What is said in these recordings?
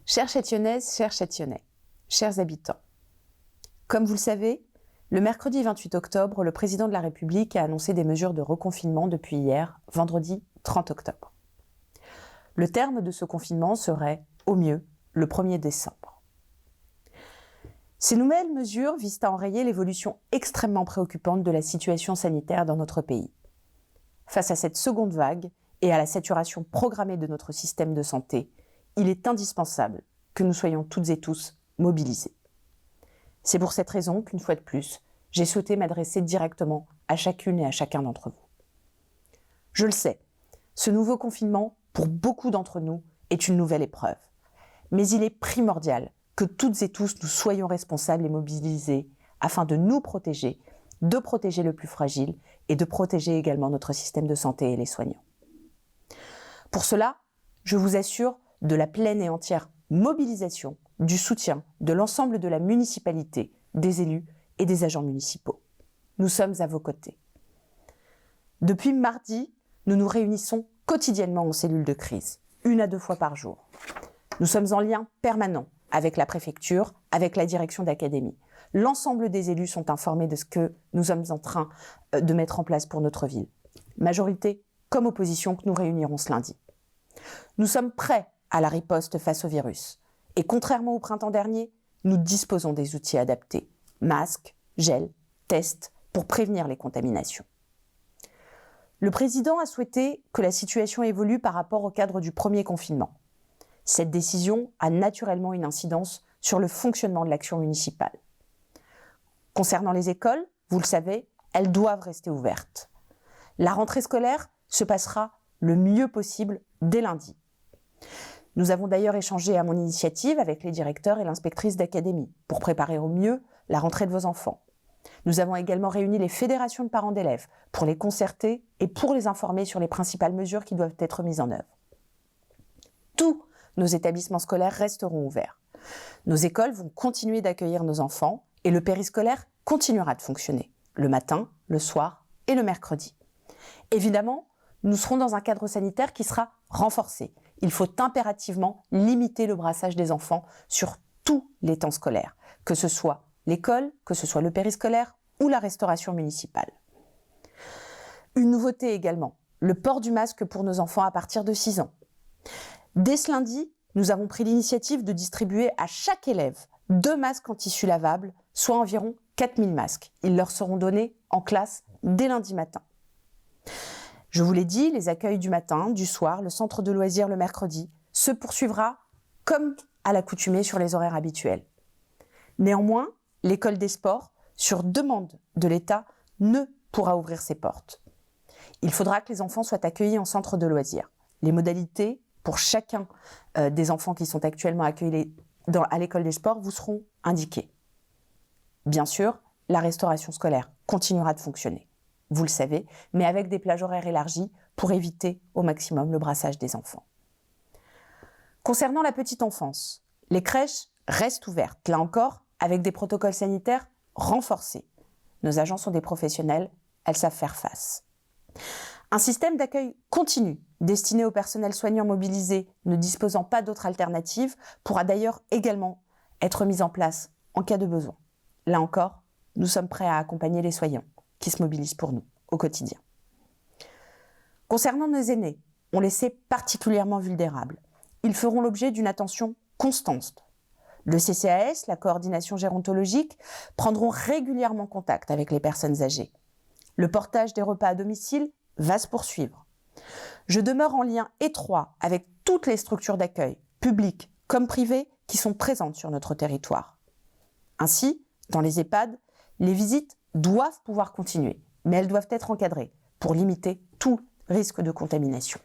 Chères Châtillonnaises, chers Châtillonnais, chers habitants, comme vous le savez, le mercredi 28 octobre, le président de la République a annoncé des mesures de reconfinement depuis hier, vendredi 30 octobre. Le terme de ce confinement serait, au mieux, le 1er décembre. Ces nouvelles mesures visent à enrayer l'évolution extrêmement préoccupante de la situation sanitaire dans notre pays. Face à cette seconde vague et à la saturation programmée de notre système de santé, il est indispensable que nous soyons toutes et tous mobilisés. C'est pour cette raison qu'une fois de plus, j'ai souhaité m'adresser directement à chacune et à chacun d'entre vous. Je le sais, ce nouveau confinement, pour beaucoup d'entre nous, est une nouvelle épreuve. Mais il est primordial que toutes et tous nous soyons responsables et mobilisés afin de nous protéger, de protéger le plus fragile et de protéger également notre système de santé et les soignants. Pour cela, je vous assure de la pleine et entière mobilisation, du soutien de l'ensemble de la municipalité, des élus et des agents municipaux. Nous sommes à vos côtés. Depuis mardi, nous nous réunissons quotidiennement en cellule de crise, 1 à 2 fois par jour. Nous sommes en lien permanent avec la préfecture, avec la direction d'académie. L'ensemble des élus sont informés de ce que nous sommes en train de mettre en place pour notre ville. Majorité comme opposition que nous réunirons ce lundi. Nous sommes prêts à la riposte face au virus. Et contrairement au printemps dernier, nous disposons des outils adaptés. Masques, gel, tests, pour prévenir les contaminations. Le président a souhaité que la situation évolue par rapport au cadre du premier confinement. Cette décision a naturellement une incidence sur le fonctionnement de l'action municipale. Concernant les écoles, vous le savez, elles doivent rester ouvertes. La rentrée scolaire se passera le mieux possible dès lundi. Nous avons d'ailleurs échangé à mon initiative avec les directeurs et l'inspectrice d'académie pour préparer au mieux la rentrée de vos enfants. Nous avons également réuni les fédérations de parents d'élèves pour les concerter et pour les informer sur les principales mesures qui doivent être mises en œuvre. Tous nos établissements scolaires resteront ouverts. Nos écoles vont continuer d'accueillir nos enfants et le périscolaire continuera de fonctionner, le matin, le soir et le mercredi. Évidemment, nous serons dans un cadre sanitaire qui sera renforcé. Il faut impérativement limiter le brassage des enfants sur tous les temps scolaires, que ce soit l'école, que ce soit le périscolaire ou la restauration municipale. Une nouveauté également, le port du masque pour nos enfants à partir de 6 ans. Dès ce lundi, nous avons pris l'initiative de distribuer à chaque élève 2 masques en tissu lavable, soit environ 4000 masques. Ils leur seront donnés en classe dès lundi matin. Je vous l'ai dit, les accueils du matin, du soir, le centre de loisirs le mercredi se poursuivra comme à l'accoutumée sur les horaires habituels. Néanmoins, l'école des sports, sur demande de l'État, ne pourra ouvrir ses portes. Il faudra que les enfants soient accueillis en centre de loisirs. Les modalités pour chacun des enfants qui sont actuellement accueillis à l'école des sports vous seront indiquées. Bien sûr, la restauration scolaire continuera de fonctionner. Vous le savez, mais avec des plages horaires élargies pour éviter au maximum le brassage des enfants. Concernant la petite enfance, les crèches restent ouvertes, là encore, avec des protocoles sanitaires renforcés. Nos agents sont des professionnels, elles savent faire face. Un système d'accueil continu, destiné au personnel soignant mobilisé, ne disposant pas d'autre alternative, pourra d'ailleurs également être mis en place en cas de besoin. Là encore, nous sommes prêts à accompagner les soignants qui se mobilisent pour nous au quotidien. Concernant nos aînés, on les sait particulièrement vulnérables. Ils feront l'objet d'une attention constante. Le CCAS, la coordination gérontologique, prendront régulièrement contact avec les personnes âgées. Le portage des repas à domicile va se poursuivre. Je demeure en lien étroit avec toutes les structures d'accueil, publiques comme privées, qui sont présentes sur notre territoire. Ainsi, dans les EHPAD, les visites doivent pouvoir continuer, mais elles doivent être encadrées pour limiter tout risque de contamination.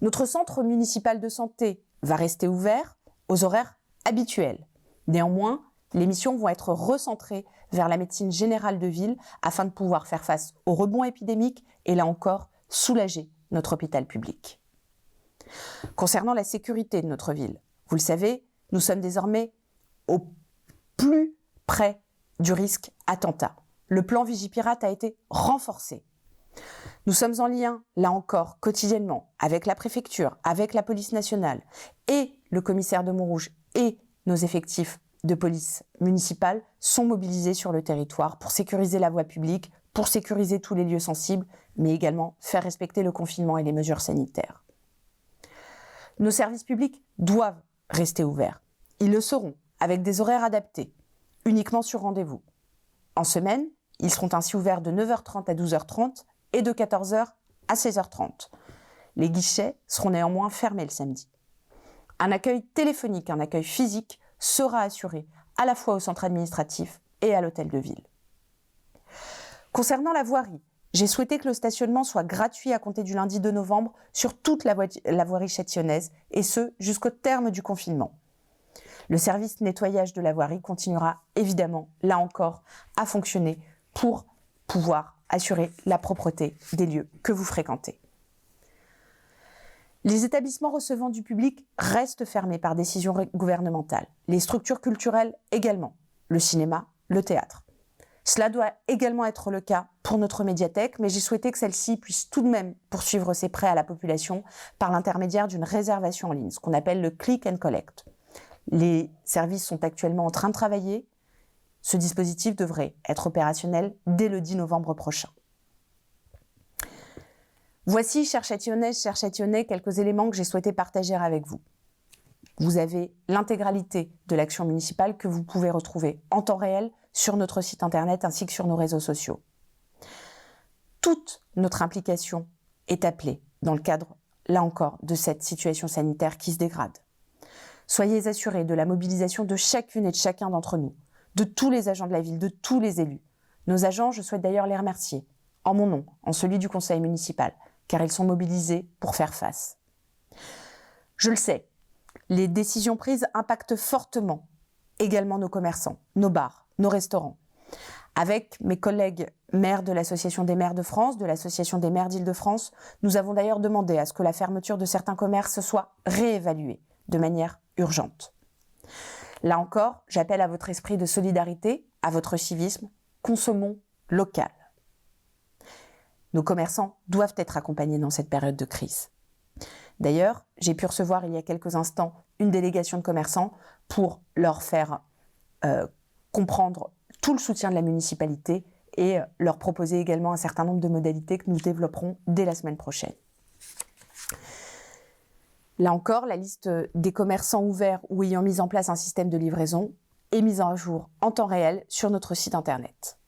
Notre centre municipal de santé va rester ouvert aux horaires habituels. Néanmoins, les missions vont être recentrées vers la médecine générale de ville afin de pouvoir faire face au rebond épidémique et là encore soulager notre hôpital public. Concernant la sécurité de notre ville, vous le savez, nous sommes désormais au plus près du risque attentat. Le plan Vigipirate a été renforcé. Nous sommes en lien, là encore, quotidiennement, avec la préfecture, avec la police nationale et le commissaire de Montrouge et nos effectifs de police municipale sont mobilisés sur le territoire pour sécuriser la voie publique, pour sécuriser tous les lieux sensibles, mais également faire respecter le confinement et les mesures sanitaires. Nos services publics doivent rester ouverts. Ils le seront, avec des horaires adaptés, uniquement sur rendez-vous. En semaine, ils seront ainsi ouverts de 9h30 à 12h30 et de 14h à 16h30. Les guichets seront néanmoins fermés le samedi. Un accueil téléphonique, un accueil physique sera assuré à la fois au centre administratif et à l'hôtel de ville. Concernant la voirie, j'ai souhaité que le stationnement soit gratuit à compter du lundi 2 novembre sur toute la voirie châtillonnaise, et ce, jusqu'au terme du confinement. Le service nettoyage de la voirie continuera évidemment, là encore, à fonctionner pour pouvoir assurer la propreté des lieux que vous fréquentez. Les établissements recevant du public restent fermés par décision gouvernementale. Les structures culturelles également, le cinéma, le théâtre. Cela doit également être le cas pour notre médiathèque, mais j'ai souhaité que celle-ci puisse tout de même poursuivre ses prêts à la population par l'intermédiaire d'une réservation en ligne, ce qu'on appelle le click and collect. Les services sont actuellement en train de travailler. Ce dispositif devrait être opérationnel dès le 10 novembre prochain. Voici, chers Châtillonnaises, chers Châtillonnais, quelques éléments que j'ai souhaité partager avec vous. Vous avez l'intégralité de l'action municipale que vous pouvez retrouver en temps réel sur notre site internet ainsi que sur nos réseaux sociaux. Toute notre implication est appelée dans le cadre, là encore, de cette situation sanitaire qui se dégrade. Soyez assurés de la mobilisation de chacune et de chacun d'entre nous, de tous les agents de la ville, de tous les élus. Nos agents, je souhaite d'ailleurs les remercier, en mon nom, en celui du conseil municipal, car ils sont mobilisés pour faire face. Je le sais, les décisions prises impactent fortement également nos commerçants, nos bars, nos restaurants. Avec mes collègues maires de l'Association des maires de France, de l'Association des maires d'Île-de-France, nous avons d'ailleurs demandé à ce que la fermeture de certains commerces soit réévaluée de manière urgente. Là encore, j'appelle à votre esprit de solidarité, à votre civisme. Consommons local. Nos commerçants doivent être accompagnés dans cette période de crise. D'ailleurs, j'ai pu recevoir il y a quelques instants une délégation de commerçants pour leur faire comprendre tout le soutien de la municipalité et leur proposer également un certain nombre de modalités que nous développerons dès la semaine prochaine. Là encore, la liste des commerçants ouverts ou ayant mis en place un système de livraison est mise à jour en temps réel sur notre site internet.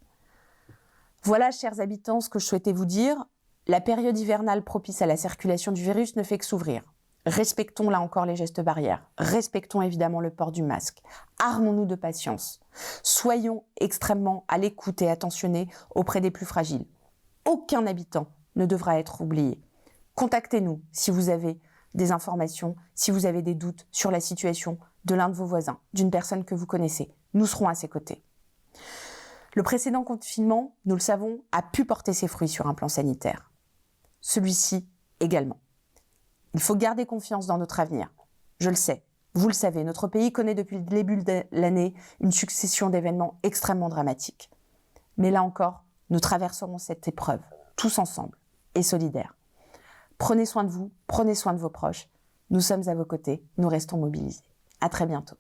Voilà, chers habitants, ce que je souhaitais vous dire. La période hivernale propice à la circulation du virus ne fait que s'ouvrir. Respectons là encore les gestes barrières. Respectons évidemment le port du masque. Armons-nous de patience. Soyons extrêmement à l'écoute et attentionnés auprès des plus fragiles. Aucun habitant ne devra être oublié. Contactez-nous si vous avez des informations, si vous avez des doutes sur la situation de l'un de vos voisins, d'une personne que vous connaissez. Nous serons à ses côtés. Le précédent confinement, nous le savons, a pu porter ses fruits sur un plan sanitaire. Celui-ci également. Il faut garder confiance dans notre avenir. Je le sais, vous le savez, notre pays connaît depuis le début de l'année une succession d'événements extrêmement dramatiques. Mais là encore, nous traverserons cette épreuve, tous ensemble et solidaires. Prenez soin de vous, prenez soin de vos proches. Nous sommes à vos côtés, nous restons mobilisés. À très bientôt.